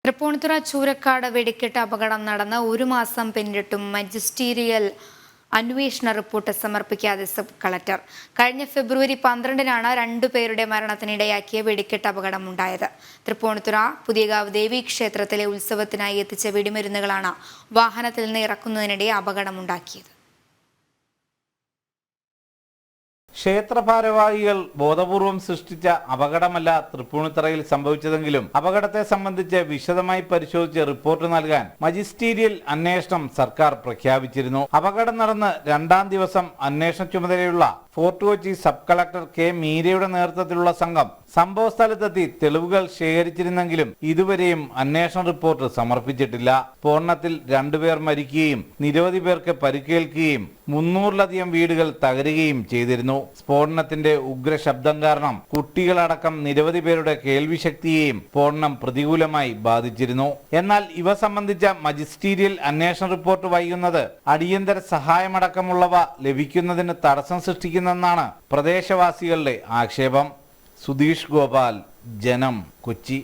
തൃപ്പൂണിത്തുറ ചൂരക്കാട് വെടിക്കെട്ട് അപകടം നടന്ന ഒരു മാസം പിന്നിട്ടും മജിസ്റ്റീരിയൽ അന്വേഷണ റിപ്പോർട്ട് സമർപ്പിക്കാതെ സബ് കളക്ടർ. കഴിഞ്ഞ ഫെബ്രുവരി 12-നാണ് രണ്ടുപേരുടെ മരണത്തിനിടയാക്കിയ വെടിക്കെട്ട് അപകടമുണ്ടായത്. തൃപ്പൂണിത്തുറ പുതിയകാവ് ദേവീക്ഷേത്രത്തിലെ ഉത്സവത്തിനായി എത്തിച്ച വെടിമരുന്നുകളാണ് വാഹനത്തിൽ നിന്ന് ഇറക്കുന്നതിനിടെ അപകടമുണ്ടാക്കിയത്. ക്ഷേത്ര ഭാരവാഹികൾ ബോധപൂർവം സൃഷ്ടിച്ച അപകടമല്ല തൃപ്പൂണിത്തുറയിൽ സംഭവിച്ചതെങ്കിലും അപകടത്തെ സംബന്ധിച്ച് വിശദമായി പരിശോധിച്ച് റിപ്പോർട്ട് നൽകാൻ മജിസ്റ്റീരിയൽ അന്വേഷണം സർക്കാർ പ്രഖ്യാപിച്ചിരുന്നു. അപകടം നടന്ന് 2-ാം ദിവസം അന്വേഷണ ചുമതലയുള്ള fort Kochi sub collector K മീരയുടെ നേതൃത്വത്തിലുള്ള സംഘം സംഭവ സ്ഥലത്തെത്തി തെളിവുകൾ ശേഖരിച്ചിരുന്നെങ്കിലും ഇതുവരെയും അന്വേഷണ റിപ്പോർട്ട് സമർപ്പിച്ചിട്ടില്ല. സ്ഫോടനത്തിൽ 2 പേർ മരിക്കുകയും നിരവധി പേർക്ക് പരിക്കേൽക്കുകയും 300-ലധികം വീടുകൾ തകരുകയും ചെയ്തിരുന്നു. സ്ഫോടനത്തിന്റെ ഉഗ്ര ശബ്ദം കാരണം കുട്ടികളടക്കം നിരവധി പേരുടെ കേൾവിശക്തിയെയും സ്ഫോടനം പ്രതികൂലമായി ബാധിച്ചിരുന്നു. എന്നാൽ ഇവ സംബന്ധിച്ച മജിസ്റ്റീരിയൽ അന്വേഷണ റിപ്പോർട്ട് വൈകുന്നത് അടിയന്തര സഹായമടക്കമുള്ളവ ലഭിക്കുന്നതിന് തടസ്സം സൃഷ്ടിക്കുന്നെന്നാണ് പ്രദേശവാസികളുടെ ആക്ഷേപം. സുധീഷ് ഗോപാൽ, ജനം, കൊച്ചി.